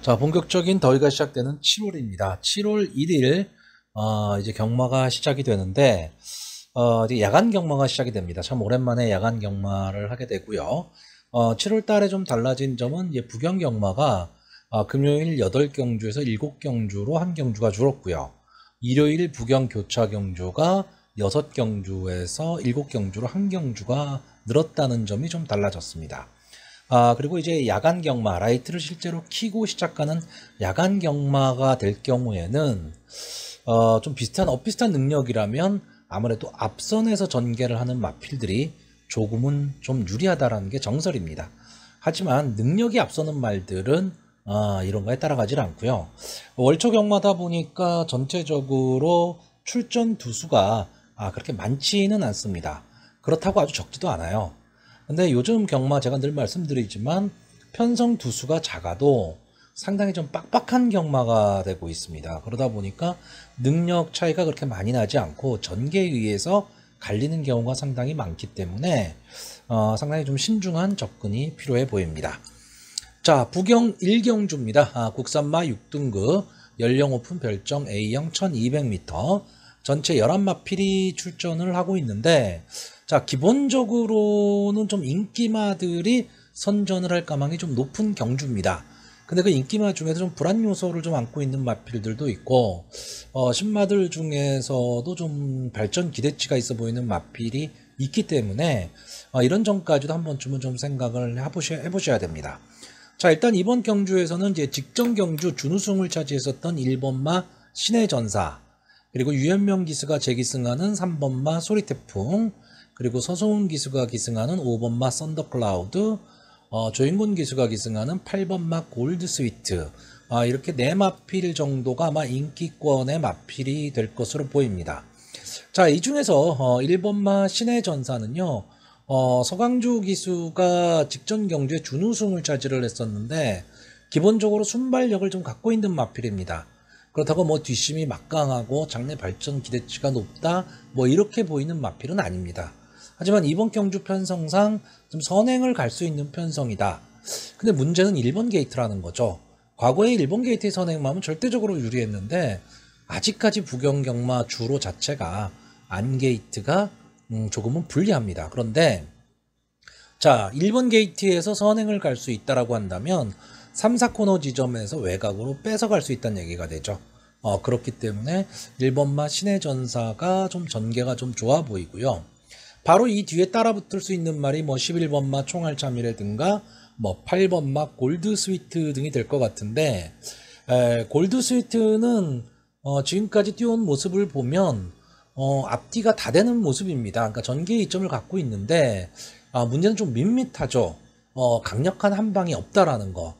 자, 본격적인 더위가 시작되는 7월입니다. 7월 1일 이제 경마가 시작이 되는데 이제 야간 경마가 시작이 됩니다. 참 오랜만에 야간 경마를 하게 되고요. 7월 달에 좀 달라진 점은 이제 부경 경마가 금요일 8경주에서 7경주로 한 경주가 줄었고요. 일요일 부경 교차 경주가 6경주에서 7경주로 한 경주가 늘었다는 점이 좀 달라졌습니다. 그리고 이제 야간 경마, 라이트를 실제로 켜고 시작하는 야간 경마가 될 경우에는, 좀 비슷한 능력이라면 아무래도 앞선에서 전개를 하는 마필들이 조금은 좀 유리하다라는 게 정설입니다. 하지만 능력이 앞서는 말들은, 이런 거에 따라가질 않고요. 월초 경마다 보니까 전체적으로 출전 두수가 그렇게 많지는 않습니다. 그렇다고 아주 적지도 않아요. 근데 요즘 경마 제가 늘 말씀드리지만 편성 두수가 작아도 상당히 좀 빡빡한 경마가 되고 있습니다. 그러다 보니까 능력 차이가 그렇게 많이 나지 않고 전개에 의해서 갈리는 경우가 상당히 많기 때문에 상당히 좀 신중한 접근이 필요해 보입니다. 자, 부경 1경주입니다. 국산마 6등급 연령 오픈 별정 A형 1200m 전체 11마필이 출전을 하고 있는데, 자, 기본적으로는 좀 인기마들이 선전을 할 가망이 좀 높은 경주입니다. 근데 그 인기마 중에서 좀 불안 요소를 좀 안고 있는 마필들도 있고, 신마들 중에서도 좀 발전 기대치가 있어 보이는 마필이 있기 때문에, 이런 점까지도 한 번쯤은 좀 생각을 해보셔야 됩니다. 자, 일단 이번 경주에서는 이제 직전 경주 준우승을 차지했었던 1번마 신의 전사, 그리고 유현명 기수가 재기승하는 3번마 소리태풍, 그리고 서소훈 기수가 기승하는 5번마 썬더클라우드, 조인곤 기수가 기승하는 8번마 골드스위트, 이렇게 4마필 정도가 아마 인기권의 마필이 될 것으로 보입니다. 자, 이 중에서 1번마 신의 전사는요, 서강주 기수가 직전 경주에 준우승을 차지를 했었는데 기본적으로 순발력을 좀 갖고 있는 마필입니다. 그렇다고 뭐 뒷심이 막강하고 장래 발전 기대치가 높다 뭐 이렇게 보이는 마필은 아닙니다. 하지만 이번 경주 편성상 좀 선행을 갈 수 있는 편성이다. 근데 문제는 1번 게이트라는 거죠. 과거에 1번 게이트의 선행마음은 절대적으로 유리했는데 아직까지 부경 경마 주로 자체가 안 게이트가 조금은 불리합니다. 그런데 자, 1번 게이트에서 선행을 갈 수 있다라고 한다면 3, 4코너 지점에서 외곽으로 뺏어갈 수 있다는 얘기가 되죠. 그렇기 때문에 1번마 신의 전사가 좀 전개가 좀 좋아 보이고요. 바로 이 뒤에 따라붙을 수 있는 말이 뭐 11번마 총알참이라든가 뭐 8번마 골드스위트 등이 될 것 같은데, 골드스위트는 지금까지 뛰어온 모습을 보면 앞뒤가 다 되는 모습입니다. 그러니까 전개의 이점을 갖고 있는데 문제는 좀 밋밋하죠. 강력한 한 방이 없다라는 거.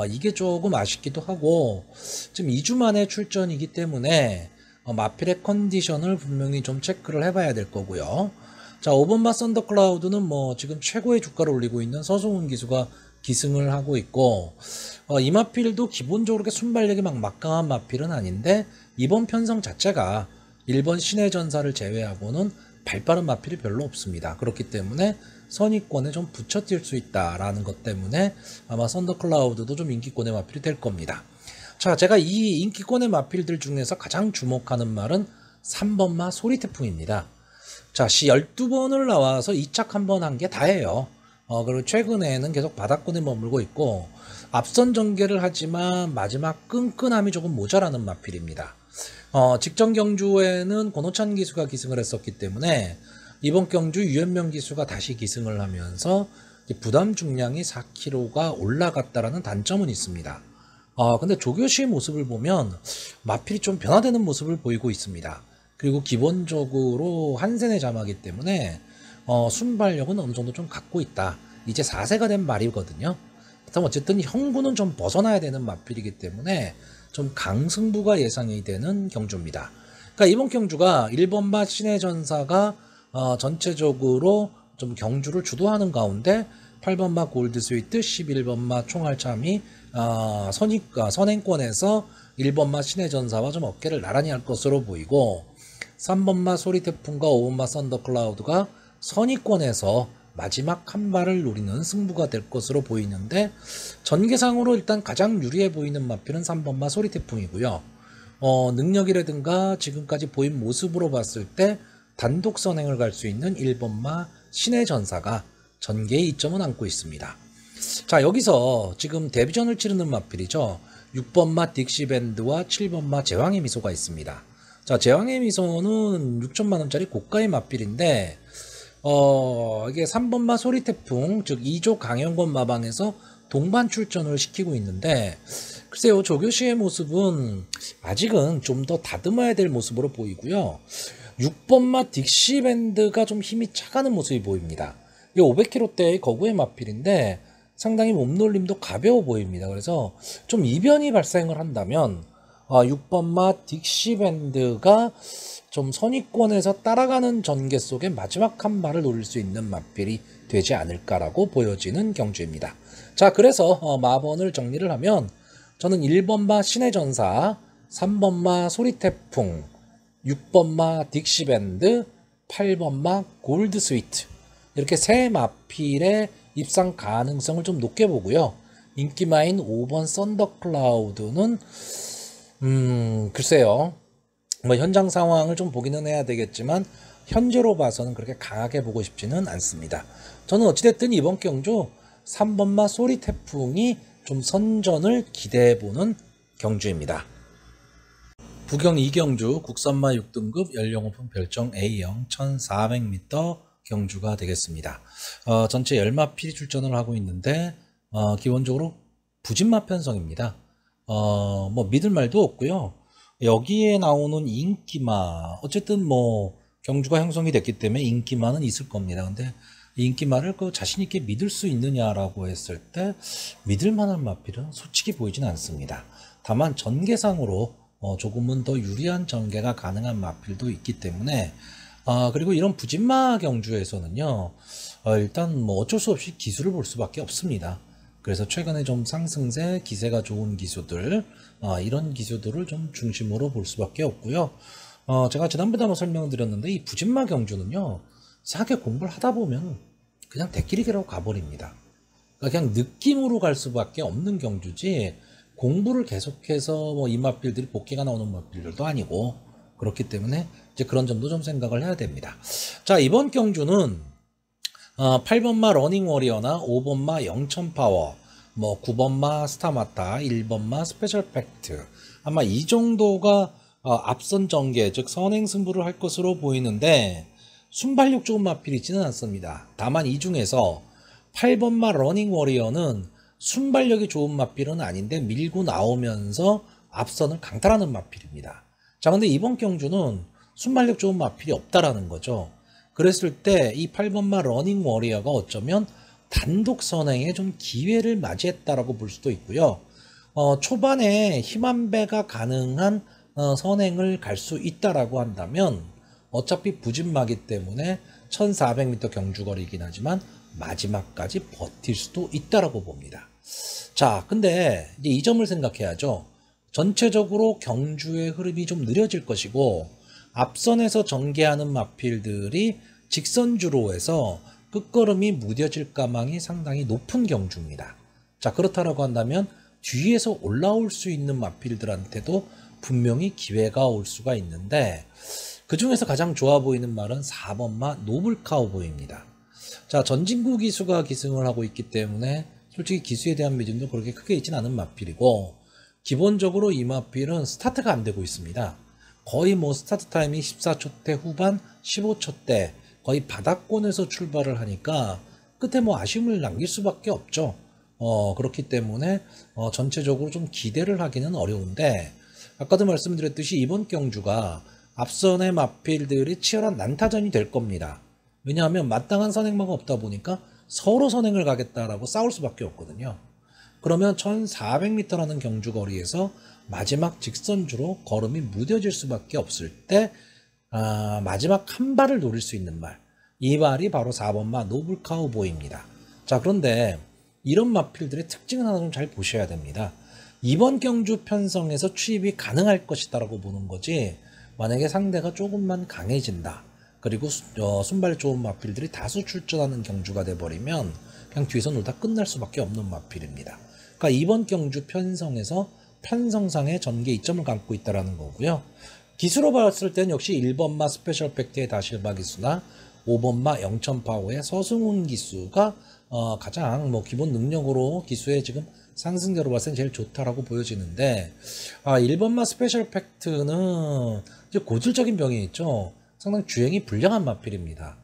이게 조금 아쉽기도 하고, 지금 2주 만에 출전이기 때문에 마필의 컨디션을 분명히 좀 체크를 해봐야 될 거고요. 자, 5번마 썬더클라우드는 뭐 지금 최고의 주가를 올리고 있는 서소훈 기수가 기승을 하고 있고, 이 마필도 기본적으로 순발력이 막 막강한 마필은 아닌데 이번 편성 자체가 1번 신의 전사를 제외하고는 발빠른 마필이 별로 없습니다. 그렇기 때문에 선의권에 좀 붙여 뛸 수 있다라는 것 때문에 아마 썬더클라우드도 좀 인기권의 마필이 될 겁니다. 자, 제가 이 인기권의 마필들 중에서 가장 주목하는 말은 3번마 소리태풍입니다. 자, 시 12번을 나와서 2착 1번 한 게 다예요. 그리고 최근에는 계속 바닥권에 머물고 있고 앞선 전개를 하지만 마지막 끈끈함이 조금 모자라는 마필입니다. 직전 경주에는 권호찬 기수가 기승을 했었기 때문에 이번 경주 유현명 기수가 다시 기승을 하면서 부담 중량이 4kg가 올라갔다라는 단점은 있습니다. 근데 조교시의 모습을 보면 마필이 좀 변화되는 모습을 보이고 있습니다. 그리고 기본적으로 한센의 자마기 때문에 순발력은 어느 정도 좀 갖고 있다. 이제 4세가 된 말이거든요. 그렇다면 어쨌든 형구는 좀 벗어나야 되는 마필이기 때문에 좀 강승부가 예상이 되는 경주입니다. 그러니까 이번 경주가 1번마 신의 전사가 전체적으로 좀 경주를 주도하는 가운데 8번마 골드스위트, 11번마 총알참이 선행권에서 1번마 신의 전사와 좀 어깨를 나란히 할 것으로 보이고, 3번마 소리태풍과 5번마 썬더클라우드가 선의권에서 마지막 한 발을 노리는 승부가 될 것으로 보이는데, 전개상으로 일단 가장 유리해 보이는 마필은 3번마 소리태풍이고요. 능력이라든가 지금까지 보인 모습으로 봤을 때 단독 선행을 갈 수 있는 1번마 신의 전사가 전개의 이점은 안고 있습니다. 자, 여기서 지금 데뷔전을 치르는 마필이죠. 6번마 딕시밴드와 7번마 제왕의 미소가 있습니다. 자, 제왕의 미소는 6천만원짜리 고가의 마필인데, 이게 3번마 소리태풍, 즉 2조 강영권 마방에서 동반 출전을 시키고 있는데, 글쎄요, 조교시의 모습은 아직은 좀 더 다듬어야 될 모습으로 보이고요. 6번마 딕시밴드가 좀 힘이 차가는 모습이 보입니다. 이게 500kg대의 거구의 마필인데 상당히 몸놀림도 가벼워 보입니다. 그래서 좀 이변이 발생을 한다면 6번마 딕시밴드가 좀 선위권에서 따라가는 전개 속에 마지막 한 발을 노릴 수 있는 마필이 되지 않을까라고 보여지는 경주입니다. 자, 그래서 마번을 정리를 하면 저는 1번마 신의 전사, 3번마 소리태풍, 6번마 딕시밴드, 8번마 골드 스위트, 이렇게 세 마필의 입상 가능성을 좀 높게 보고요. 인기마인 5번 썬더클라우드는 글쎄요, 뭐 현장 상황을 좀 보기는 해야 되겠지만 현재로 봐서는 그렇게 강하게 보고 싶지는 않습니다. 저는 어찌됐든 이번 경주 3번마 소리태풍이 좀 선전을 기대해보는 경주입니다. 부경 2경주 국산마 6등급 연령오픈 별정 A형 1400m 경주가 되겠습니다. 전체 10마필이 출전을 하고 있는데 기본적으로 부진마 편성입니다. 뭐 믿을 말도 없고요. 여기에 나오는 인기마, 어쨌든 뭐 경주가 형성이 됐기 때문에 인기마는 있을 겁니다. 근데 인기마를 자신 있게 믿을 수 있느냐라고 했을 때 믿을 만한 마필은 솔직히 보이진 않습니다. 다만 전개상으로 조금은 더 유리한 전개가 가능한 마필도 있기 때문에 그리고 이런 부진마 경주에서는요, 일단 뭐 어쩔 수 없이 기수를 볼 수밖에 없습니다. 그래서 최근에 좀 상승세, 기세가 좋은 기수들, 이런 기수들을 좀 중심으로 볼 수밖에 없고요. 제가 지난번에 한번 설명을 드렸는데 이 부진마 경주는요, 이상하게 공부를 하다 보면 그냥 대끼리기라고 가버립니다. 그러니까 그냥 느낌으로 갈 수밖에 없는 경주지, 공부를 계속해서 뭐 이 마필들이 복귀가 나오는 마필들도 아니고, 그렇기 때문에 이제 그런 점도 좀 생각을 해야 됩니다. 자, 이번 경주는 8번마 러닝워리어나 5번마 영천파워, 뭐 9번마 스타마타, 1번마 스페셜 팩트, 아마 이 정도가 앞선 전개, 즉 선행 승부를 할 것으로 보이는데 순발력 좋은 마필이 있지는 않습니다. 다만 이 중에서 8번마 러닝워리어는 순발력이 좋은 마필은 아닌데 밀고 나오면서 앞선을 강탈하는 마필입니다. 자, 근데 이번 경주는 순발력 좋은 마필이 없다라는 거죠. 그랬을 때 이 8번마 러닝워리어가 어쩌면 단독 선행에 좀 기회를 맞이했다라고 볼 수도 있고요. 초반에 힘 한 배가 가능한 선행을 갈 수 있다라고 한다면 어차피 부진마기 때문에 1400m 경주거리이긴 하지만 마지막까지 버틸 수도 있다라고 봅니다. 자, 근데 이제 이 점을 생각해야죠. 전체적으로 경주의 흐름이 좀 느려질 것이고 앞선에서 전개하는 마필들이 직선주로 해서 끝걸음이 무뎌질 가망이 상당히 높은 경주입니다. 자, 그렇다라고 한다면 뒤에서 올라올 수 있는 마필들한테도 분명히 기회가 올 수가 있는데 그 중에서 가장 좋아 보이는 말은 4번마 노블 카우보이입니다. 자, 전진구 기수가 기승을 하고 있기 때문에 솔직히 기수에 대한 믿음도 그렇게 크게 있진 않은 마필이고, 기본적으로 이 마필은 스타트가 안 되고 있습니다. 거의 뭐 스타트 타임이 14초대 후반, 15초대 거의 바닥권에서 출발을 하니까 끝에 뭐 아쉬움을 남길 수밖에 없죠. 그렇기 때문에 전체적으로 좀 기대를 하기는 어려운데, 아까도 말씀드렸듯이 이번 경주가 앞선의 마필들이 치열한 난타전이 될 겁니다. 왜냐하면 마땅한 선행마가 없다 보니까 서로 선행을 가겠다라고 싸울 수밖에 없거든요. 그러면 1400m라는 경주거리에서 마지막 직선주로 걸음이 무뎌질 수밖에 없을 때 마지막 한 발을 노릴 수 있는 말, 이 발이 바로 4번마 노블 카우보이입니다. 자, 그런데 이런 마필들의 특징을 하나 좀 잘 보셔야 됩니다. 이번 경주 편성에서 추입이 가능할 것이다라고 보는 거지, 만약에 상대가 조금만 강해진다, 그리고 순발 좋은 마필들이 다수 출전하는 경주가 돼버리면 그냥 뒤에서 놀다 끝날 수밖에 없는 마필입니다. 그러니까 이번 경주 편성에서 편성상의 전개 이점을 갖고 있다는 거고요. 기수로 봤을 때는 역시 1번마 스페셜 팩트의 다실바 기수나 5번마 영천파워의 서승훈 기수가 가장 기본 능력으로 기수의 지금 상승대로 봤을 때 제일 좋다라고 보여지는데, 1번마 스페셜 팩트는 이제 고질적인 병이 있죠. 상당히 주행이 불량한 마필입니다.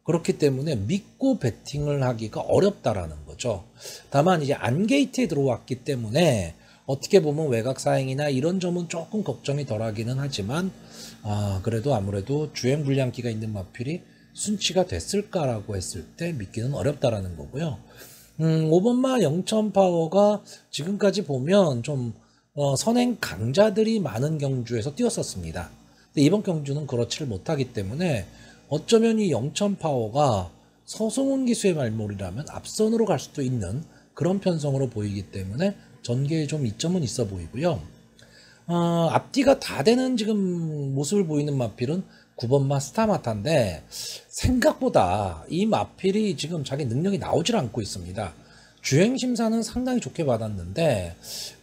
그렇기 때문에 믿고 배팅을 하기가 어렵다라는 거죠. 다만 이제 안게이트에 들어왔기 때문에 어떻게 보면 외곽 사행이나 이런 점은 조금 걱정이 덜하기는 하지만, 그래도 아무래도 주행 불량기가 있는 마필이 순치가 됐을까라고 했을 때 믿기는 어렵다라는 거고요. 5번마 영천파워가 지금까지 보면 좀 선행 강자들이 많은 경주에서 뛰었었습니다. 근데 이번 경주는 그렇지를 못하기 때문에 어쩌면 이 영천파워가 서승훈 기수의 말몰이라면 앞선으로 갈 수도 있는 그런 편성으로 보이기 때문에 전개에 좀 이점은 있어 보이고요. 앞뒤가 다 되는 지금 모습을 보이는 마필은 9번마 스타마타인데, 생각보다 이 마필이 지금 자기 능력이 나오질 않고 있습니다. 주행 심사는 상당히 좋게 받았는데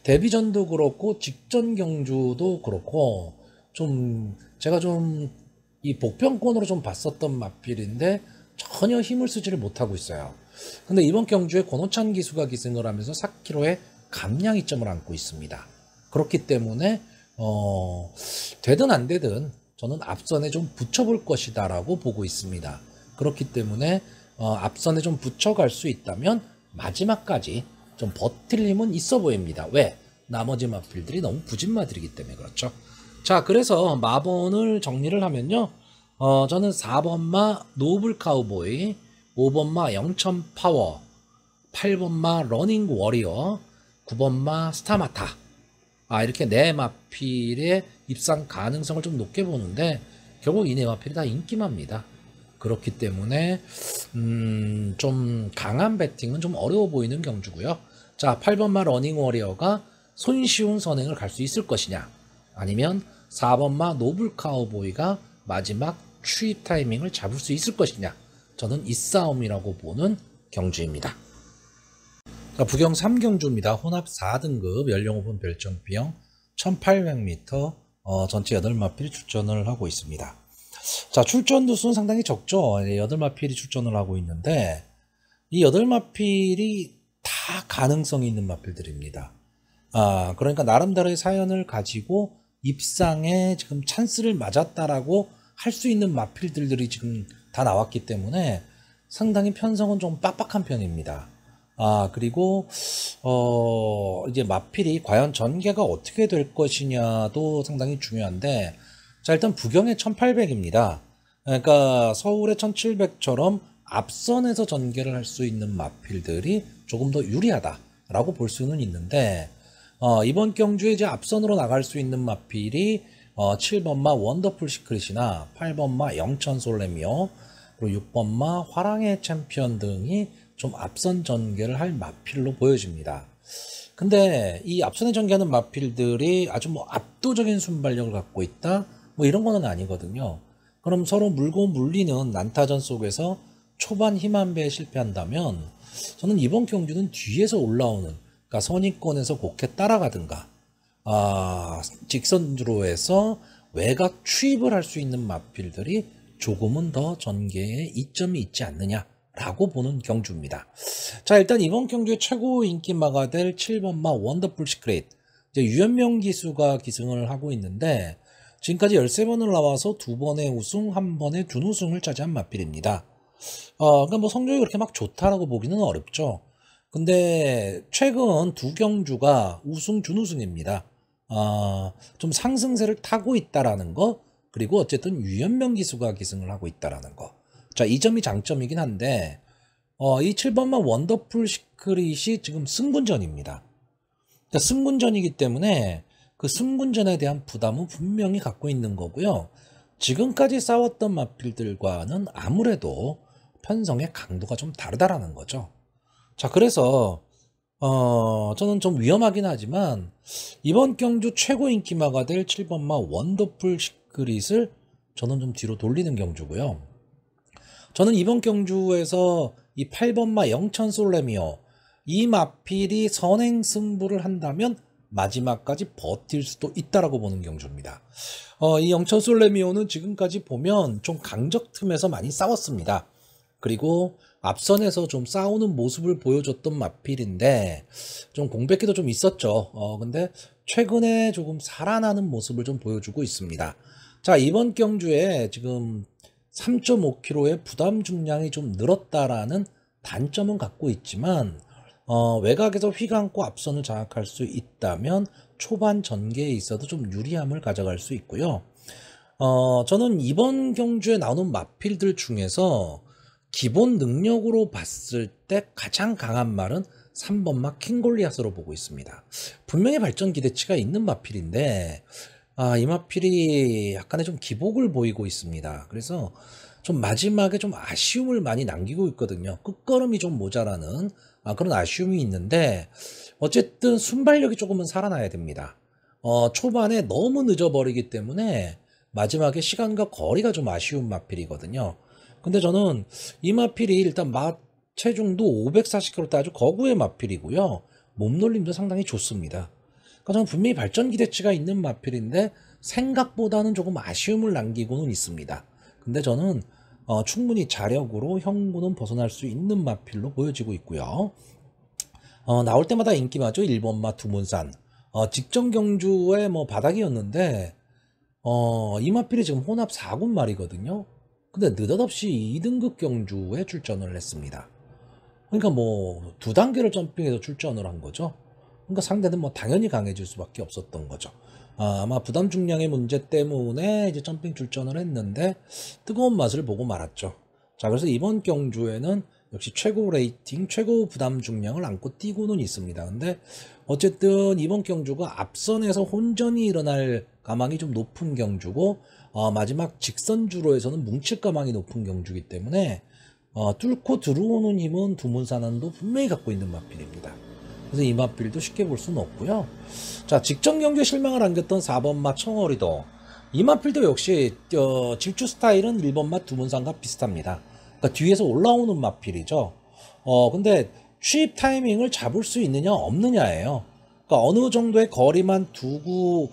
데뷔전도 그렇고 직전 경주도 그렇고 좀 제가 좀 이 복병권으로 좀 봤었던 마필인데 전혀 힘을 쓰지를 못하고 있어요. 근데 이번 경주에 권호찬 기수가 기승을 하면서 4km의 감량 이점을 안고 있습니다. 그렇기 때문에 되든 안 되든 저는 앞선에 좀 붙여볼 것이다 라고 보고 있습니다. 그렇기 때문에 앞선에 좀 붙여갈 수 있다면 마지막까지 좀 버틸 힘은 있어 보입니다. 왜? 나머지 마필들이 너무 부진마들이기 때문에 그렇죠. 자, 그래서 마번을 정리를 하면요. 저는 4번마 노블 카우보이, 5번마 영천 파워, 8번마 러닝 워리어, 9번마 스타마타. 이렇게 네 마필의 입상 가능성을 좀 높게 보는데 결국 이 네 마필이 다 인기마입니다. 그렇기 때문에 좀 강한 배팅은 좀 어려워 보이는 경주고요. 자, 8번마 러닝 워리어가 손쉬운 선행을 갈 수 있을 것이냐, 아니면 4번마 노블 카우보이가 마지막 추입 타이밍을 잡을 수 있을 것이냐, 저는 이 싸움이라고 보는 경주입니다. 자, 부경 3경주입니다. 혼합 4등급 연령 오픈 별정 비용 1800m 전체 8마필이 출전을 하고 있습니다. 자, 출전 두수는 상당히 적죠. 8마필이 출전을 하고 있는데 이 8마필이 다 가능성이 있는 마필들입니다. 그러니까 나름대로의 사연을 가지고 입상에 지금 찬스를 맞았다라고 할 수 있는 마필들이 지금 다 나왔기 때문에 상당히 편성은 좀 빡빡한 편입니다. 그리고 이제 마필이 과연 전개가 어떻게 될 것이냐도 상당히 중요한데, 자, 일단 부경의 1800입니다. 그러니까 서울의 1700처럼 앞선에서 전개를 할 수 있는 마필들이 조금 더 유리하다라고 볼 수는 있는데, 이번 경주에 이제 앞선으로 나갈 수 있는 마필이 7번마 원더풀 시크릿이나 8번마 영천 솔레미오, 그리고 6번마 화랑의 챔피언 등이 좀 앞선 전개를 할 마필로 보여집니다. 근데 이 앞선에 전개하는 마필들이 아주 압도적인 순발력을 갖고 있다, 이런 거는 아니거든요. 그럼 서로 물고 물리는 난타전 속에서 초반 힘 한 배에 실패한다면 저는 이번 경주는 뒤에서 올라오는, 그러니까 선입권에서 곡해 따라가든가 직선으로 해서 외곽 추입을 할 수 있는 마필들이 조금은 더 전개에 이점이 있지 않느냐라고 보는 경주입니다. 자, 일단 이번 경주의 최고 인기마가 될 7번마 원더풀 시크릿, 이제 유현명 기수가 기승을 하고 있는데 지금까지 13번을 나와서 2번의 우승, 1번의 준우승을 차지한 마필입니다. 그러니까 성적이 그렇게 막 좋다라고 보기는 어렵죠. 근데 최근 두 경주가 우승, 준우승입니다. 좀 상승세를 타고 있다라는 거, 그리고 어쨌든 유현명 기수가 기승을 하고 있다라는 거. 자, 이 점이 장점이긴 한데, 이 7번만 원더풀 시크릿이 지금 승군전입니다. 그러니까 승군전이기 때문에 그 승군전에 대한 부담은 분명히 갖고 있는 거고요. 지금까지 싸웠던 마필들과는 아무래도 편성의 강도가 좀 다르다라는 거죠. 자, 그래서 저는 좀 위험하긴 하지만 이번 경주 최고 인기마가 될 7번마 원더풀 시크릿을 저는 좀 뒤로 돌리는 경주고요. 저는 이번 경주에서 이 8번마 영천 솔레미오 이 마필이 선행 승부를 한다면 마지막까지 버틸 수도 있다라고 보는 경주입니다. 이 영천 솔레미오는 지금까지 보면 좀 강적 틈에서 많이 싸웠습니다. 그리고 앞선에서 좀 싸우는 모습을 보여줬던 마필인데 좀 공백기도 좀 있었죠. 근데 최근에 조금 살아나는 모습을 좀 보여주고 있습니다. 자, 이번 경주에 지금 3.5kg의 부담 중량이 좀 늘었다라는 단점은 갖고 있지만 외곽에서 휘감고 앞선을 장악할 수 있다면 초반 전개에 있어도 좀 유리함을 가져갈 수 있고요. 저는 이번 경주에 나오는 마필들 중에서 기본 능력으로 봤을 때 가장 강한 말은 3번마 킹골리앗으로 보고 있습니다. 분명히 발전 기대치가 있는 마필인데 이 마필이 약간의 좀 기복을 보이고 있습니다. 그래서 좀 마지막에 좀 아쉬움을 많이 남기고 있거든요. 끝걸음이 좀 모자라는 그런 아쉬움이 있는데 어쨌든 순발력이 조금은 살아나야 됩니다. 초반에 너무 늦어버리기 때문에 마지막에 시간과 거리가 좀 아쉬운 마필이거든요. 근데 저는 이 마필이 일단 체중도 540kg 아주 거구의 마필이고요. 몸놀림도 상당히 좋습니다. 그러니까 저는 분명히 발전 기대치가 있는 마필인데 생각보다는 조금 아쉬움을 남기고는 있습니다. 근데 저는 충분히 자력으로 형구는 벗어날 수 있는 마필로 보여지고 있고요. 나올 때마다 인기마죠. 1번마 두문산. 직전 경주의 뭐 바닥이었는데 이 마필이 지금 혼합 4군 말이거든요. 근데 느닷없이 2등급 경주에 출전을 했습니다. 그러니까 뭐 두 단계를 점핑해서 출전을 한 거죠. 그러니까 상대는 뭐 당연히 강해질 수밖에 없었던 거죠. 아마 부담 중량의 문제 때문에 이제 점핑 출전을 했는데 뜨거운 맛을 보고 말았죠. 자, 그래서 이번 경주에는 역시 최고 레이팅, 최고 부담 중량을 안고 뛰고는 있습니다. 근데 어쨌든 이번 경주가 앞선에서 혼전이 일어날 가망이 좀 높은 경주고 마지막 직선주로에서는 뭉칠 가망이 높은 경주이기 때문에 뚫고 들어오는 힘은 두문산안도 분명히 갖고 있는 마필입니다. 그래서 이 마필도 쉽게 볼 수는 없고요. 자, 직전 경기에 실망을 안겼던 4번마 청어리도 이 마필도 역시 질주 스타일은 1번마 두문산과 비슷합니다. 그러니까 뒤에서 올라오는 마필이죠. 근데 취입 타이밍을 잡을 수 있느냐 없느냐예요. 그러니까 어느 정도의 거리만 두고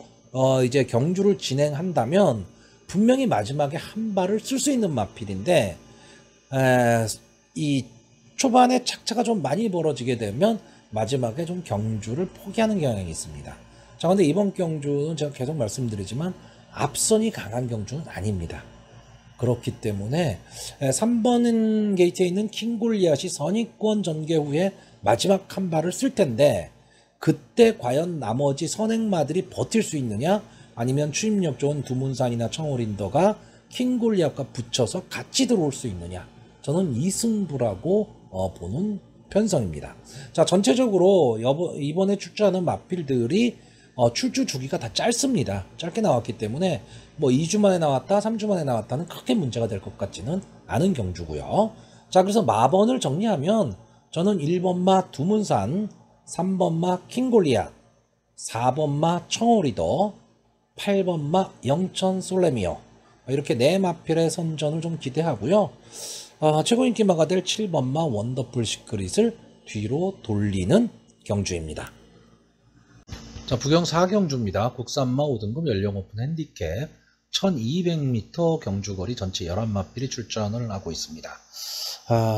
이제 경주를 진행한다면 분명히 마지막에 한 발을 쓸 수 있는 마필인데 이 초반에 착차가 좀 많이 벌어지게 되면 마지막에 좀 경주를 포기하는 경향이 있습니다. 자, 근데 이번 경주는 제가 계속 말씀드리지만 앞선이 강한 경주는 아닙니다. 그렇기 때문에 3번 게이트에 있는 킹골리앗이 선입권 전개 후에 마지막 한 발을 쓸 텐데 그때 과연 나머지 선행마들이 버틸 수 있느냐, 아니면 추임력 좋은 두문산이나 청어린더가 킹골리앗과 붙여서 같이 들어올 수 있느냐, 저는 이승부라고 보는 편성입니다. 자, 전체적으로 이번에 출주하는 마필들이 출주 주기가 다 짧습니다. 짧게 나왔기 때문에 뭐 2주 만에 나왔다 3주 만에 나왔다는 크게 문제가 될 것 같지는 않은 경주고요. 자, 그래서 마번을 정리하면 저는 1번마 두문산, 3번마 킹골리앗, 4번마 청어리더, 8번마 영천 솔레미오, 이렇게 네 마필의 선전을 좀 기대하고요. 최고 인기마가 될 7번마 원더풀 시크릿을 뒤로 돌리는 경주입니다. 자, 부경 4경주입니다. 국산마 5등급 연령 오픈 핸디캡 1200m 경주거리 전체 11마필이 출전을 하고 있습니다.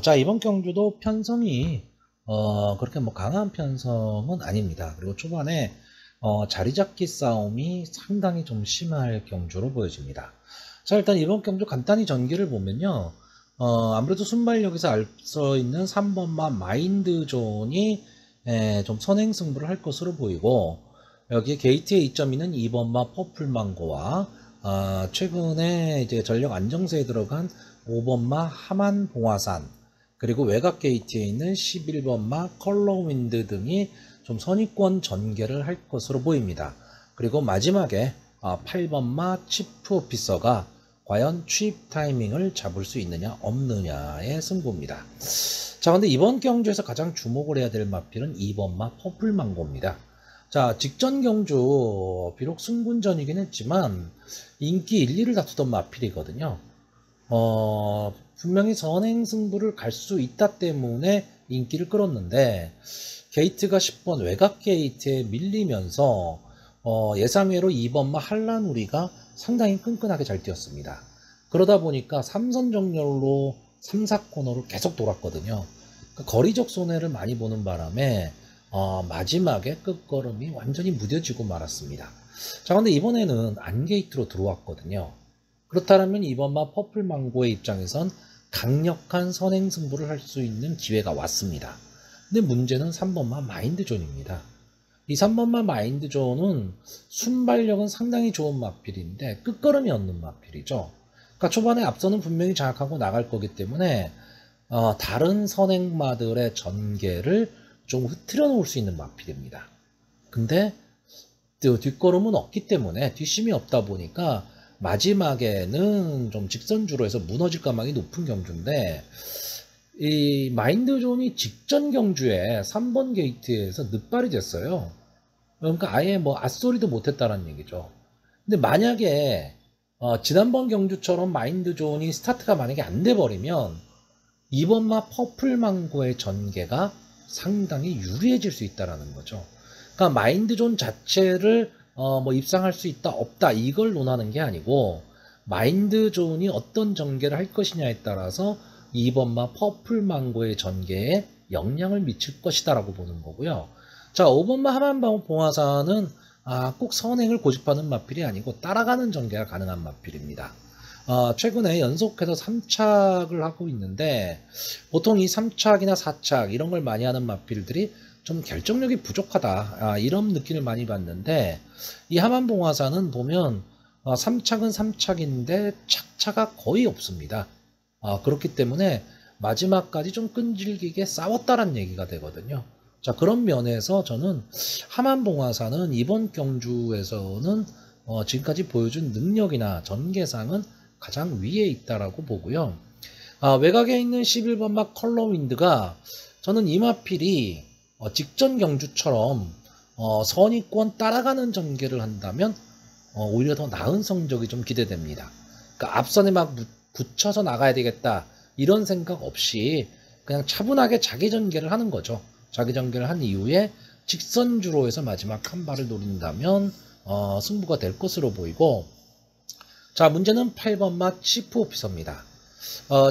자, 이번 경주도 편성이 그렇게 뭐 강한 편성은 아닙니다. 그리고 초반에 자리 잡기 싸움이 상당히 좀 심할 경주로 보여집니다. 자, 일단 이번 경주 간단히 전기를 보면요. 아무래도 순발력에서 앞서 있는 3번마 마인드존이 좀 선행 승부를 할 것으로 보이고, 여기에 게이트의 이점이 있는 2번마 퍼플망고와 최근에 이제 전력 안정세에 들어간 5번마 하만봉화산, 그리고 외곽 게이트에 있는 11번마 컬러윈드 등이 좀 선입권 전개를 할 것으로 보입니다. 그리고 마지막에 8번마 치프 오피서가 과연 취입 타이밍을 잡을 수 있느냐 없느냐의 승부입니다. 자, 근데 이번 경주에서 가장 주목을 해야 될 마필은 2번마 퍼플망고입니다. 자, 직전 경주 비록 승군전이긴 했지만 인기 1, 2를 다투던 마필이거든요. 분명히 선행 승부를 갈 수 있다 때문에 인기를 끌었는데 게이트가 10번 외곽 게이트에 밀리면서 예상외로 2번마 한란우리가 상당히 끈끈하게 잘 뛰었습니다. 그러다 보니까 3선 정렬로 3, 4코너를 계속 돌았거든요. 그러니까 거리적 손해를 많이 보는 바람에 마지막에 끝걸음이 완전히 무뎌지고 말았습니다. 자, 근데 이번에는 안게이트로 들어왔거든요. 그렇다면 이번마 퍼플망고의 입장에선 강력한 선행 승부를 할 수 있는 기회가 왔습니다. 근데 문제는 3번마 마인드존입니다. 이 3번마 마인드존은 순발력은 상당히 좋은 마필인데 끝걸음이 없는 마필이죠. 그러니까 초반에 앞서는 분명히 장악하고 나갈 거기 때문에 다른 선행마들의 전개를 좀 흐트려 놓을 수 있는 마필입니다. 근데 뒷걸음은 없기 때문에 뒷심이 없다 보니까 마지막에는 좀 직선주로 해서 무너질 가망이 높은 경주인데 이 마인드존이 직전 경주에 3번 게이트에서 늑발이 됐어요. 그러니까 아예 뭐 앗소리도 못했다는 얘기죠. 근데 만약에 지난번 경주처럼 마인드존이 스타트가 만약에 안 돼버리면 이번마 퍼플망고의 전개가 상당히 유리해질 수 있다는 거죠. 그러니까 마인드존 자체를 뭐 입상할 수 있다 없다 이걸 논하는 게 아니고 마인드존이 어떤 전개를 할 것이냐에 따라서 2번마 퍼플망고의 전개에 영향을 미칠 것이다 라고 보는 거고요. 자, 5번마 하만봉화사는 꼭 선행을 고집하는 마필이 아니고 따라가는 전개가 가능한 마필입니다. 최근에 연속해서 3착을 하고 있는데 보통 이 3착이나 4착 이런 걸 많이 하는 마필들이 좀 결정력이 부족하다 이런 느낌을 많이 받는데 이 하만봉화사는 보면 3착은 3착인데 착차가 거의 없습니다. 그렇기 때문에 마지막까지 좀 끈질기게 싸웠다란 얘기가 되거든요. 자, 그런 면에서 저는 하만봉화사는 이번 경주에서는 지금까지 보여준 능력이나 전개상은 가장 위에 있다라고 보고요. 외곽에 있는 11번마 컬러윈드가 저는 이 마필이 직전 경주처럼 선의권 따라가는 전개를 한다면 오히려 더 나은 성적이 좀 기대됩니다. 그러니까 앞선에 막 붙여서 나가야 되겠다 이런 생각 없이 그냥 차분하게 자기 전개를 하는 거죠. 자기 전개를 한 이후에 직선주로 해서 마지막 한 발을 노린다면 승부가 될 것으로 보이고 자, 문제는 8번마 치프 오피서입니다.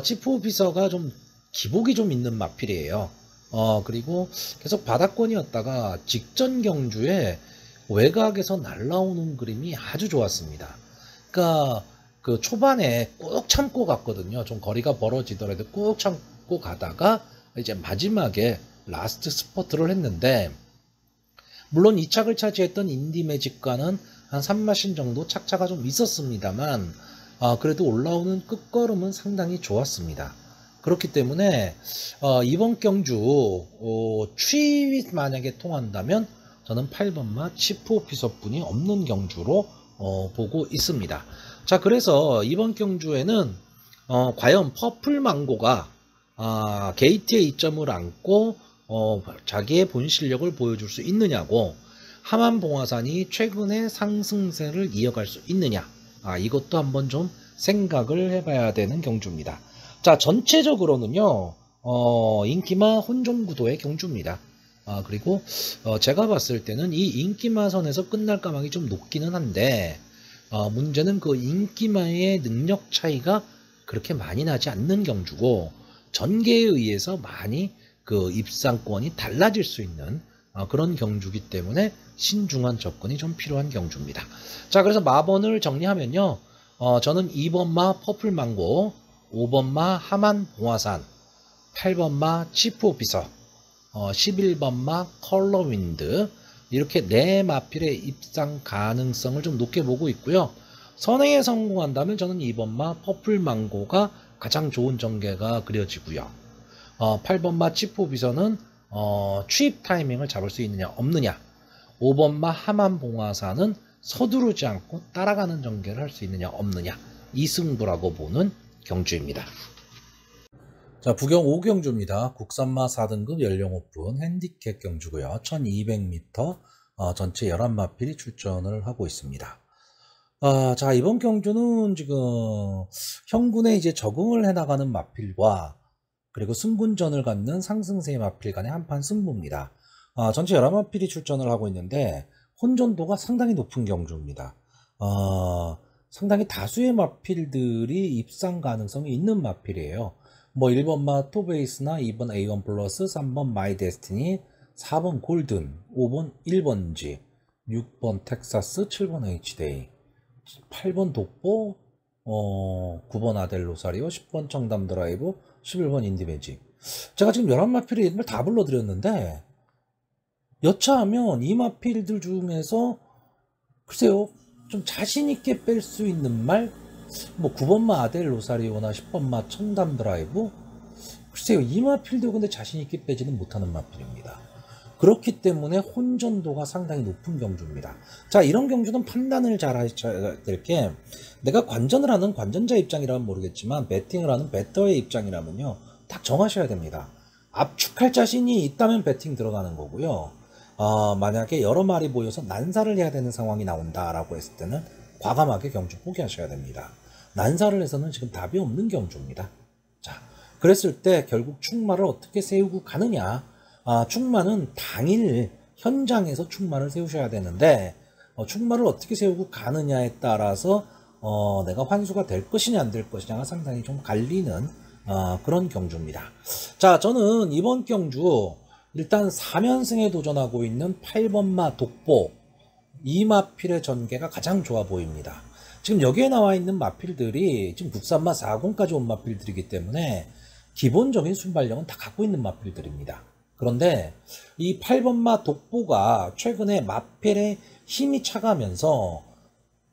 치프 오피서가 좀 기복이 좀 있는 마필이에요. 그리고 계속 바닥권이었다가 직전 경주에 외곽에서 날라오는 그림이 아주 좋았습니다. 그러니까 그 초반에 꾹 참고 갔거든요. 좀 거리가 벌어지더라도 꾹 참고 가다가 이제 마지막에 라스트 스퍼트를 했는데 물론 2착을 차지했던 인디매직과는 한 3마신 정도 착차가 좀 있었습니다만 그래도 올라오는 끝걸음은 상당히 좋았습니다. 그렇기 때문에 이번 경주 추입이 만약에 통한다면 저는 8번마 치프 오피서뿐이 없는 경주로 보고 있습니다. 자, 그래서 이번 경주에는 과연 퍼플망고가 게이트에 이점을 안고 자기의 본 실력을 보여줄 수 있느냐고 하만봉화산이 최근의 상승세를 이어갈 수 있느냐 이것도 한번 좀 생각을 해봐야 되는 경주입니다. 자, 전체적으로는요 인기마 혼종구도의 경주입니다. 그리고 제가 봤을 때는 이 인기마선에서 끝날 가망이 좀 높기는 한데 문제는 그 인기마의 능력 차이가 그렇게 많이 나지 않는 경주고 전개에 의해서 많이 그 입상권이 달라질 수 있는 그런 경주기 때문에 신중한 접근이 좀 필요한 경주입니다. 자, 그래서 마번을 정리하면요 저는 2번마 퍼플망고, 5번마 하만봉화산, 8번마 치프오피서, 11번마 컬러윈드 이렇게 4마필의 입상 가능성을 좀 높게 보고 있고요. 선행에 성공한다면 저는 2번마 퍼플망고가 가장 좋은 전개가 그려지고요. 8번마 치프오피서는 취입 타이밍을 잡을 수 있느냐 없느냐, 5번마 하만봉화사는 서두르지 않고 따라가는 전개를 할 수 있느냐 없느냐 이 승부라고 보는 경주입니다. 자, 부경 5경주입니다. 국산마 4등급 연령 오픈 핸디캡 경주고요. 1200m 전체 11마필이 출전을 하고 있습니다. 자, 이번 경주는 지금 형군에 이제 적응을 해나가는 마필과 그리고 승군전을 갖는 상승세 마필 간의 한판 승부입니다. 전체 11마필이 출전을 하고 있는데 혼전도가 상당히 높은 경주입니다. 상당히 다수의 마필들이 입상 가능성이 있는 마필이에요. 뭐 1번 마 토베이스나 2번 A1 플러스, 3번 마이 데스티니, 4번 골든, 5번 1번지, 6번 텍사스, 7번 H데이, 8번 독보, 9번 아델 로사리오, 10번 청담 드라이브, 11번 인디매직. 제가 지금 11마필이 이름을 다 불러드렸는데 여차하면 이 마필들 중에서 글쎄요 좀 자신있게 뺄 수 있는 말, 뭐 9번마 아델 로사리오나 10번마 청담 드라이브, 글쎄요 이 마필도 근데 자신있게 빼지는 못하는 마필입니다. 그렇기 때문에 혼전도가 상당히 높은 경주입니다. 자, 이런 경주는 판단을 잘 하셔야 될 게, 내가 관전을 하는 관전자 입장이라면 모르겠지만 배팅을 하는 배터의 입장이라면요 딱 정하셔야 됩니다. 압축할 자신이 있다면 배팅 들어가는 거고요. 만약에 여러 마리 모여서 난사를 해야 되는 상황이 나온다라고 했을 때는 과감하게 경주 포기하셔야 됩니다. 난사를 해서는 지금 답이 없는 경주입니다. 자, 그랬을 때 결국 충마를 어떻게 세우고 가느냐. 충마는 당일 현장에서 충마를 세우셔야 되는데 충마를 어떻게 세우고 가느냐에 따라서 내가 환수가 될 것이냐 안 될 것이냐가 상당히 좀 갈리는 그런 경주입니다. 자, 저는 이번 경주 일단 4면승에 도전하고 있는 8번마 독보 이 마필의 전개가 가장 좋아 보입니다. 지금 여기에 나와 있는 마필들이 지금 국산마 40까지 온 마필들이기 때문에 기본적인 순발력은 다 갖고 있는 마필들입니다. 그런데 이 8번마 독보가 최근에 마필의 힘이 차가면서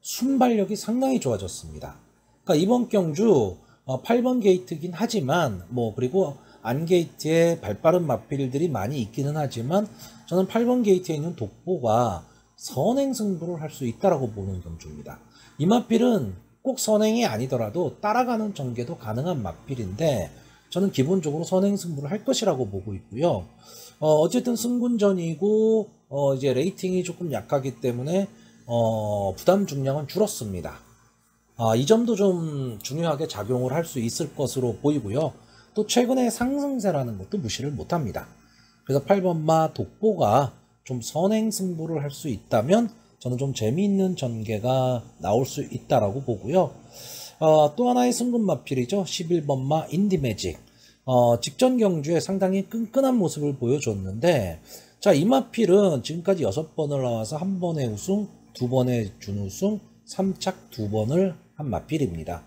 순발력이 상당히 좋아졌습니다. 그러니까 이번 경주 8번 게이트긴 하지만 그리고 안 게이트에 발빠른 마필들이 많이 있기는 하지만 저는 8번 게이트에 있는 독보가 선행 승부를 할 수 있다라고 보는 경주입니다. 이 마필은 꼭 선행이 아니더라도 따라가는 전개도 가능한 마필인데 저는 기본적으로 선행 승부를 할 것이라고 보고 있고요. 어쨌든 승군전이고 이제 레이팅이 조금 약하기 때문에 부담 중량은 줄었습니다. 이 점도 좀 중요하게 작용을 할 수 있을 것으로 보이고요. 또 최근에 상승세라는 것도 무시를 못합니다. 그래서 8번마 독보가 좀 선행 승부를 할 수 있다면 저는 좀 재미있는 전개가 나올 수 있다라고 보고요. 또 하나의 승군 마필이죠. 11번마 인디매직. 직전 경주에 상당히 끈끈한 모습을 보여줬는데, 자, 이 마필은 지금까지 6번을 나와서 1번의 우승, 2번의 준우승, 3착 2번을 한 마필입니다.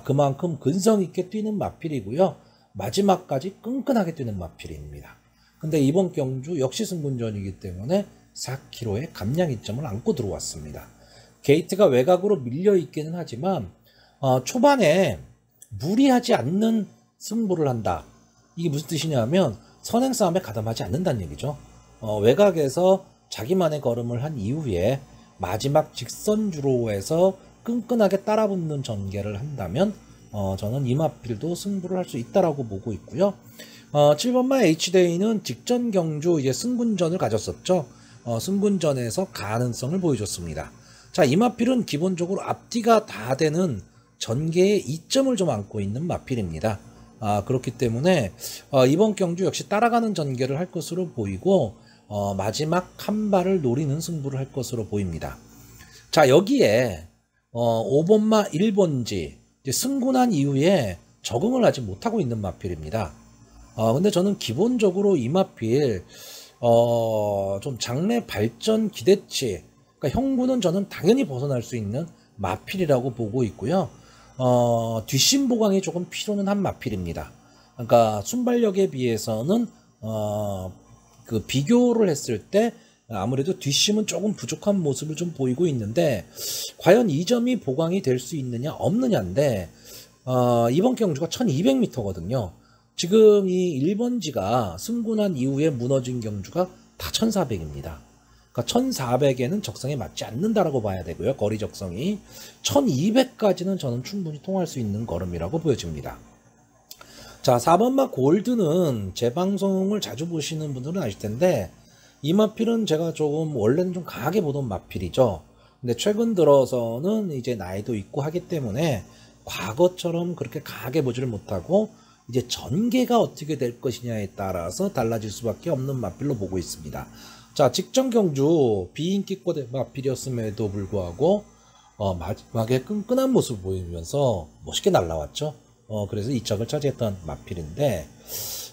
그만큼 근성 있게 뛰는 마필이고요. 마지막까지 끈끈하게 뛰는 마필입니다. 근데 이번 경주 역시 승군전이기 때문에 4km의 감량 이점을 안고 들어왔습니다. 게이트가 외곽으로 밀려 있기는 하지만 초반에 무리하지 않는 승부를 한다. 이게 무슨 뜻이냐면 선행 싸움에 가담하지 않는다는 얘기죠. 외곽에서 자기만의 걸음을 한 이후에 마지막 직선주로에서 끈끈하게 따라붙는 전개를 한다면 저는 이 마필도 승부를 할 수 있다라고 보고 있고요. 7번마 H데이는 직전 경주 이제 승군전을 가졌었죠. 승군전에서 가능성을 보여줬습니다. 자, 이 마필은 기본적으로 앞뒤가 다 되는 전개의 이점을 좀 안고 있는 마필입니다. 그렇기 때문에 이번 경주 역시 따라가는 전개를 할 것으로 보이고 마지막 한 발을 노리는 승부를 할 것으로 보입니다. 자, 여기에 5번마 1번지 승군한 이후에 적응을 하지 못하고 있는 마필입니다. 근데 저는 기본적으로 이 마필 좀 장래 발전 기대치, 그러니까 형군은 저는 당연히 벗어날 수 있는 마필이라고 보고 있고요. 뒷심 보강이 조금 필요는 한 마필입니다. 그러니까 순발력에 비해서는 그 비교를 했을 때 아무래도 뒷심은 조금 부족한 모습을 좀 보이고 있는데 과연 이 점이 보강이 될 수 있느냐 없느냐인데 이번 경주가 1200m거든요. 지금 이 1번지가 승군한 이후에 무너진 경주가 다 1400입니다. 그러니까 1400에는 적성에 맞지 않는다라고 봐야 되고요. 거리 적성이 1200까지는 저는 충분히 통할 수 있는 걸음이라고 보여집니다. 자, 4번마 골드는 제 방송을 자주 보시는 분들은 아실 텐데 이 마필은 제가 조금 원래는 좀 강하게 보던 마필이죠. 근데 최근 들어서는 이제 나이도 있고 하기 때문에 과거처럼 그렇게 강하게 보지를 못하고 이제 전개가 어떻게 될 것이냐에 따라서 달라질 수밖에 없는 마필로 보고 있습니다. 자, 직전 경주 비인기권 마필이었음에도 불구하고 마지막에 끈끈한 모습을 보이면서 멋있게 날라왔죠. 그래서 2착을 차지했던 마필인데,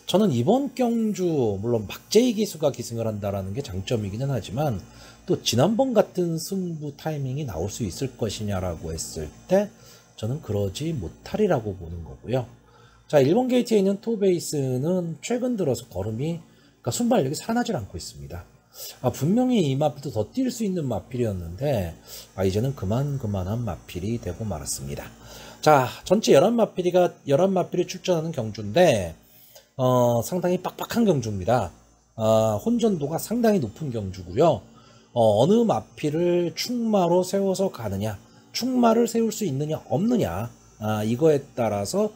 저는 이번 경주 물론 박재희 기수가 기승을 한다라는 게 장점이기는 하지만 또 지난번 같은 승부 타이밍이 나올 수 있을 것이냐라고 했을 때 저는 그러지 못하리라고 보는 거고요. 자, 1번 게이트에 있는 투베이스는 최근 들어서 걸음이, 그러니까 순발력이 살아나질 않고 있습니다. 분명히 이 마필도 더 뛸 수 있는 마필이었는데 이제는 그만한 마필이 되고 말았습니다. 자, 전체 11마필이 출전하는 경주인데 상당히 빡빡한 경주입니다. 혼전도가 상당히 높은 경주고요. 어느 마필을 충마로 세워서 가느냐, 충마를 세울 수 있느냐 없느냐, 이거에 따라서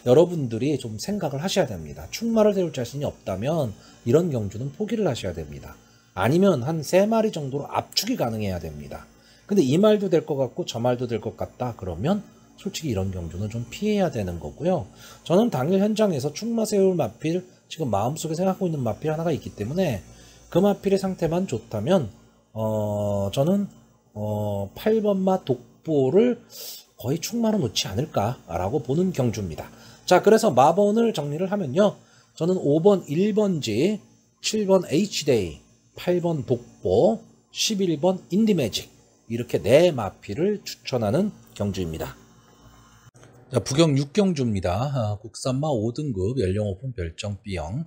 여러분들이 좀 생각을 하셔야 됩니다. 충마를 세울 자신이 없다면 이런 경주는 포기를 하셔야 됩니다. 아니면 한 3마리 정도로 압축이 가능해야 됩니다. 근데 이 말도 될 것 같고 저 말도 될 것 같다 그러면 솔직히 이런 경주는 좀 피해야 되는 거고요. 저는 당일 현장에서 충마 세울 마필, 지금 마음속에 생각하고 있는 마필 하나가 있기 때문에 그 마필의 상태만 좋다면 저는 8번마 독보를 거의 충마로 놓지 않을까라고 보는 경주입니다. 자, 그래서 마번을 정리를 하면요. 저는 5번 1번지, 7번 H데이, 8번 독보, 11번 인디매직, 이렇게 4마필을 추천하는 경주입니다. 자, 부경 6경주입니다. 국산마 5등급 연령 오픈 별정 B형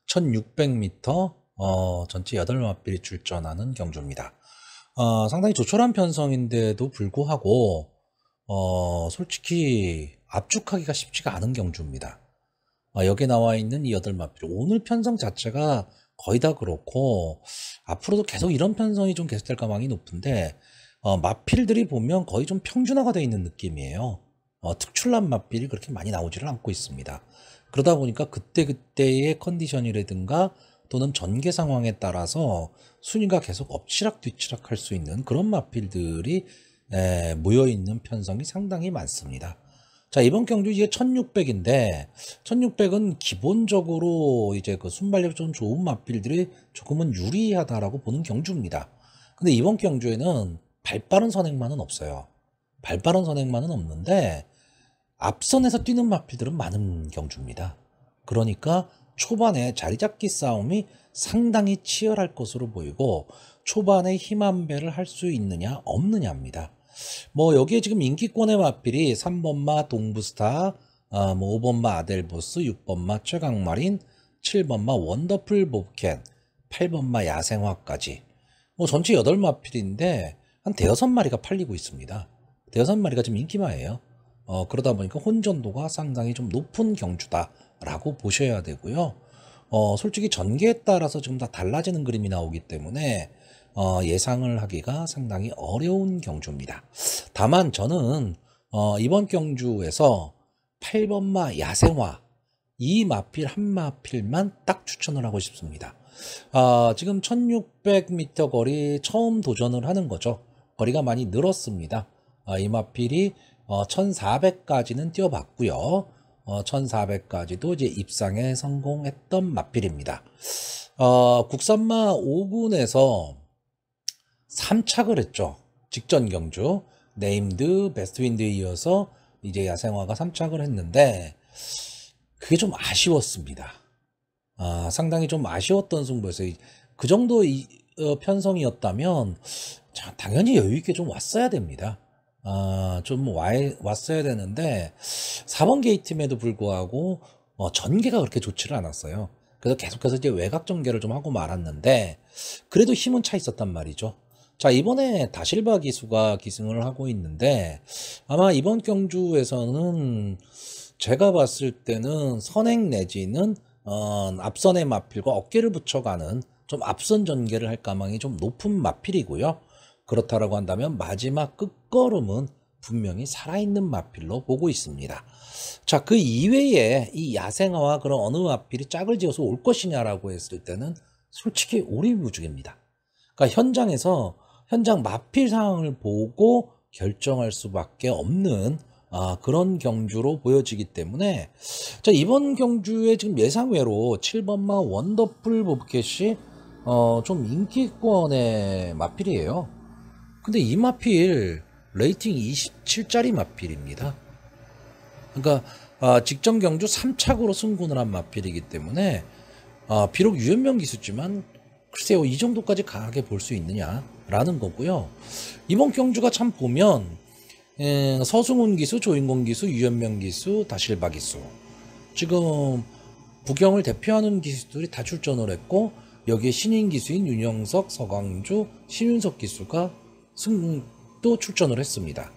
1600m 전체 8마필이 출전하는 경주입니다. 상당히 조촐한 편성인데도 불구하고 솔직히 압축하기가 쉽지가 않은 경주입니다. 여기 나와 있는 이 8마필, 오늘 편성 자체가 거의 다 그렇고 앞으로도 계속 이런 편성이 좀 계속될 가망이 높은데 마필들이 보면 거의 좀 평준화가 되어 있는 느낌이에요. 특출난 마필이 그렇게 많이 나오지를 않고 있습니다. 그러다 보니까 그때그때의 컨디션이라든가 또는 전개 상황에 따라서 순위가 계속 엎치락 뒤치락 할 수 있는 그런 마필들이 모여있는 편성이 상당히 많습니다. 자, 이번 경주 이제 1600인데 1600은 기본적으로 이제 그 순발력 좀 좋은 마필들이 조금은 유리하다라고 보는 경주입니다. 근데 이번 경주에는 발빠른 선행만은 없어요. 발빠른 선행만은 없는데 앞선에서 뛰는 마필들은 많은 경주입니다. 그러니까 초반에 자리잡기 싸움이 상당히 치열할 것으로 보이고 초반에 힘 한 배를 할 수 있느냐 없느냐입니다. 여기에 지금 인기권의 마필이 3번마 동부스타, 5번마 아델보스, 6번마 최강마린, 7번마 원더풀 봅캔, 8번마 야생화까지 전체 8마필인데 한 5-6마리가 팔리고 있습니다. 5-6마리가 지금 인기마예요. 그러다 보니까 혼전도가 상당히 좀 높은 경주다라고 보셔야 되고요. 솔직히 전개에 따라서 지금 다 달라지는 그림이 나오기 때문에 예상을 하기가 상당히 어려운 경주입니다. 다만 저는 이번 경주에서 8번마 야생화 이 마필 한 마필만 딱 추천을 하고 싶습니다. 지금 1600m 거리 처음 도전을 하는 거죠. 거리가 많이 늘었습니다. 이 마필이 1400까지는 뛰어봤고요. 1400까지도 이제 입상에 성공했던 마필입니다. 국산마 5군에서 3착을 했죠. 직전 경주 네임드 베스트윈드에 이어서 이제 야생화가 3착을 했는데 그게 좀 아쉬웠습니다. 상당히 좀 아쉬웠던 승부였어요. 그 정도 편성이었다면 당연히 여유있게 좀 왔어야 됩니다. 좀 왔어야 되는데 4번 게이트임에도 불구하고 전개가 그렇게 좋지를 않았어요. 그래서 계속해서 이제 외곽 전개를 좀 하고 말았는데 그래도 힘은 차 있었단 말이죠. 자, 이번에 다실바 기수가 기승을 하고 있는데 아마 이번 경주에서는 제가 봤을 때는 선행 내지는 앞선의 마필과 어깨를 붙여가는 좀 앞선 전개를 할 가망이 좀 높은 마필이고요. 그렇다라고 한다면 마지막 끝걸음은 분명히 살아있는 마필로 보고 있습니다. 자, 그 이외에 이 야생화와 그런 어느 마필이 짝을 지어서 올 것이냐라고 했을 때는 솔직히 오리무중입니다. 그러니까 현장 마필 상황을 보고 결정할 수밖에 없는 그런 경주로 보여지기 때문에 자, 이번 경주에 지금 예상외로 7번마 원더풀 보브캣이 좀 인기권의 마필이에요. 근데 이 마필 레이팅 27짜리 마필입니다. 그러니까 직전 경주 3착으로 승군을 한 마필이기 때문에 비록 유연명 기수지만 글쎄요, 이 정도까지 강하게 볼 수 있느냐라는 거고요. 이번 경주가 참 보면 서승훈 기수, 조인권 기수, 유연명 기수, 다실바 기수, 지금 부경을 대표하는 기수들이 다 출전을 했고, 여기에 신인 기수인 윤영석, 서광주, 신윤석 기수가 또 출전을 했습니다.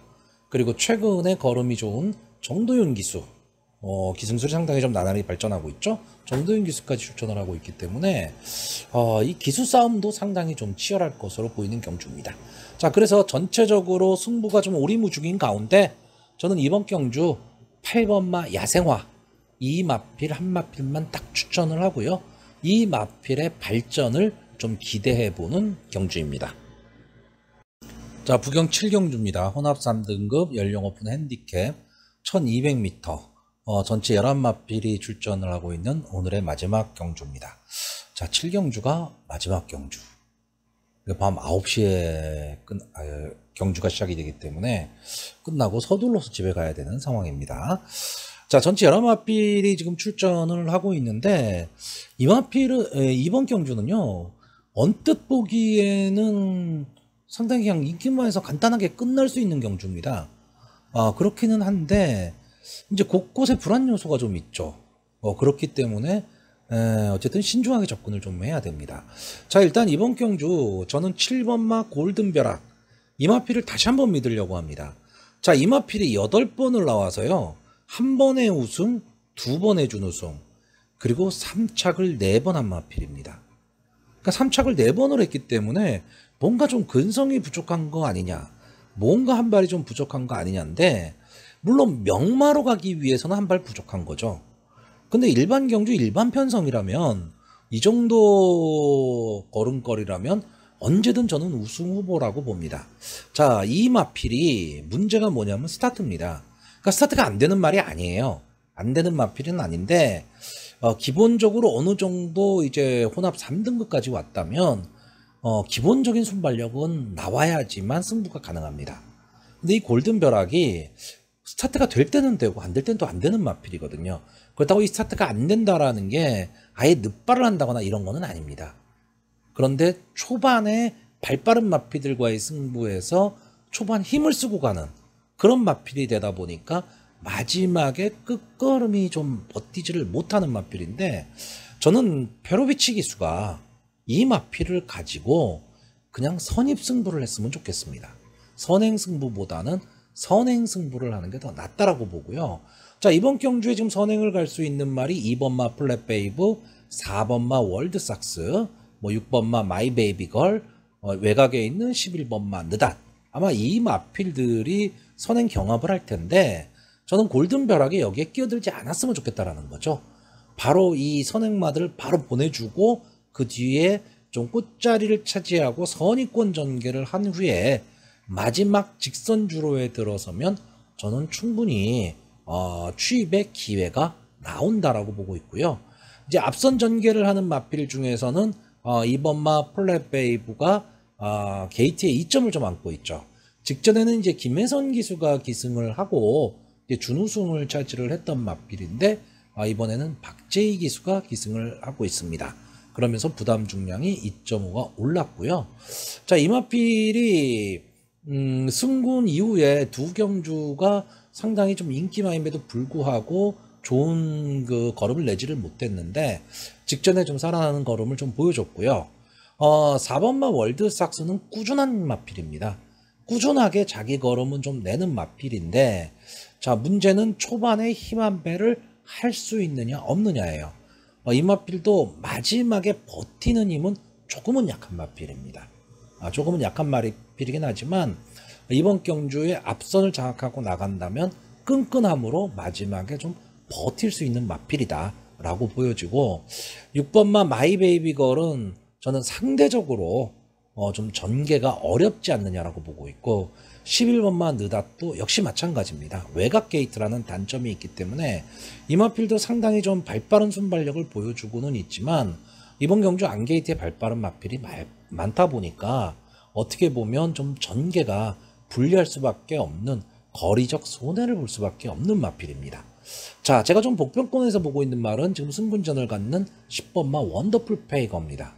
그리고 최근에 걸음이 좋은 정도윤 기수, 기승술이 상당히 좀 나날이 발전하고 있죠. 정도윤 기수까지 출전을 하고 있기 때문에 이 기수 싸움도 상당히 좀 치열할 것으로 보이는 경주입니다. 자, 그래서 전체적으로 승부가 좀 오리무중인 가운데 저는 이번 경주 8번마 야생화 이 마필 한 마필만 딱 추천을 하고요. 이 마필의 발전을 좀 기대해보는 경주입니다. 자, 부경 7경주입니다. 혼합 3등급 연령 오픈 핸디캡 1200m 전체 11마필이 출전을 하고 있는 오늘의 마지막 경주입니다. 자, 7경주가 마지막 경주. 밤 9시에 경주가 시작이 되기 때문에 끝나고 서둘러서 집에 가야 되는 상황입니다. 자, 전체 11마필이 지금 출전을 하고 있는데 이번 경주는요, 언뜻 보기에는 상당히 그냥 인기만에서 간단하게 끝날 수 있는 경주입니다. 그렇기는 한데 이제 곳곳에 불안 요소가 좀 있죠. 그렇기 때문에 어쨌든 신중하게 접근을 좀 해야 됩니다. 자, 일단 이번 경주 저는 7번마 골든벼락 이 마필을 다시 한번 믿으려고 합니다. 자, 이 마필이 8번을 나와서요, 한 번의 우승, 2번의 준우승, 그리고 3착을 4번 한 마필입니다. 그러니까 3착을 4번을 했기 때문에 뭔가 좀 근성이 부족한 거 아니냐, 뭔가 한 발이 좀 부족한 거 아니냐인데, 물론 명마로 가기 위해서는 한 발 부족한 거죠. 근데 일반 경주 일반 편성이라면 이 정도 걸음걸이라면 언제든 저는 우승 후보라고 봅니다. 자, 이 마필이 문제가 뭐냐면 스타트입니다. 그러니까 스타트가 안 되는 말이 아니에요. 안 되는 마필은 아닌데 기본적으로 어느 정도 이제 혼합 3등급까지 왔다면 기본적인 순발력은 나와야지만 승부가 가능합니다. 근데 이 골든벼락이 스타트가 될 때는 되고 안 될 때는 또 안 되는 마필이거든요. 그렇다고 이 스타트가 안 된다라는 게 아예 늦발을 한다거나 이런 거는 아닙니다. 그런데 초반에 발빠른 마필들과의 승부에서 초반 힘을 쓰고 가는 그런 마필이 되다 보니까 마지막에 끝걸음이 좀 버티지를 못하는 마필인데, 저는 페로비치 기수가 이 마필을 가지고 그냥 선입승부를 했으면 좋겠습니다. 선행승부보다는 선행승부를 하는 게 더 낫다라고 보고요. 자, 이번 경주에 지금 선행을 갈 수 있는 말이 2번마 플랫베이브, 4번마 월드삭스, 6번마 마이베이비걸, 외곽에 있는 11번마 느닷. 아마 이 마필들이 선행 경합을 할 텐데 저는 골든벼락이 여기에 끼어들지 않았으면 좋겠다라는 거죠. 바로 이 선행마들을 바로 보내주고 그 뒤에 좀 끝자리를 차지하고 선의권 전개를 한 후에 마지막 직선주로에 들어서면 저는 충분히 추입의 기회가 나온다라고 보고 있고요. 이제 앞선 전개를 하는 마필 중에서는 2번마 플랫베이브가 게이트에 2점을 좀 안고 있죠. 직전에는 이제 김혜선 기수가 기승을 하고 이제 준우승을 차지를 했던 마필인데 이번에는 박재희 기수가 기승을 하고 있습니다. 그러면서 부담 중량이 2.5가 올랐고요. 자, 이 마필이 승군 이후에 두 경주가 상당히 좀 인기마임에도 불구하고 좋은 그 걸음을 내지를 못했는데 직전에 좀 살아나는 걸음을 좀 보여줬고요. 4번마 월드삭스는 꾸준한 마필입니다. 꾸준하게 자기 걸음은 좀 내는 마필인데, 자, 문제는 초반에 힘 한 배를 할 수 있느냐 없느냐예요. 이 마필도 마지막에 버티는 힘은 조금은 약한 마필입니다. 조금은 약한 마필이긴 하지만 이번 경주에 앞선을 장악하고 나간다면 끈끈함으로 마지막에 좀 버틸 수 있는 마필이다 라고 보여지고, 6번마 마이베이비걸은 저는 상대적으로 좀 전개가 어렵지 않느냐라고 보고 있고 11번마 느닷도 역시 마찬가지입니다. 외곽 게이트라는 단점이 있기 때문에 이 마필도 상당히 좀 발빠른 순발력을 보여주고는 있지만 이번 경주 안게이트의 발빠른 마필이 많다 보니까 어떻게 보면 좀 전개가 불리할 수밖에 없는 거리적 손해를 볼 수밖에 없는 마필입니다. 자, 제가 좀 복병권에서 보고 있는 말은 지금 승분전을 갖는 10번마 원더풀 페이거입니다.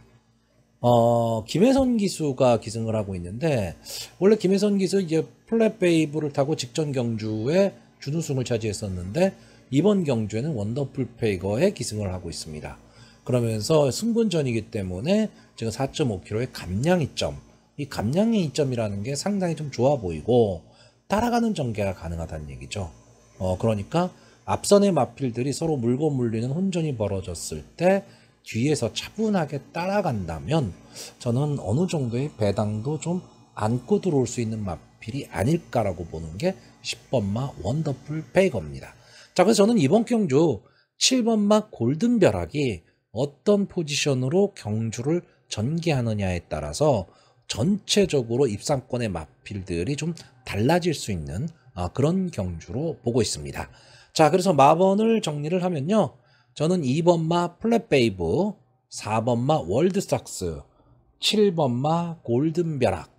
김혜선 기수가 기승을 하고 있는데 원래 김혜선 기수 이제 플랫 베이브를 타고 직전 경주에 준우승을 차지했었는데 이번 경주에는 원더풀 페이거에 기승을 하고 있습니다. 그러면서 승분전이기 때문에 지금 4.5km의 감량이점, 이 감량이점이라는 게 상당히 좀 좋아 보이고 따라가는 전개가 가능하다는 얘기죠. 그러니까 앞선의 마필들이 서로 물고 물리는 혼전이 벌어졌을 때 뒤에서 차분하게 따라간다면 저는 어느 정도의 배당도 좀 안고 들어올 수 있는 마필이 아닐까라고 보는 게 10번마 원더풀 페이거입니다. 자, 그래서 저는 이번 경주 7번마 골든벼락이 어떤 포지션으로 경주를 전개하느냐에 따라서 전체적으로 입상권의 마필들이 좀 달라질 수 있는 그런 경주로 보고 있습니다. 자, 그래서 마번을 정리를 하면요. 저는 2번마 플랫베이브, 4번마 월드삭스, 7번마 골든벼락,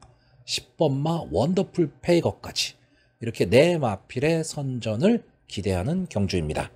10번마 원더풀 페이거까지 이렇게 4마필의 선전을 기대하는 경주입니다.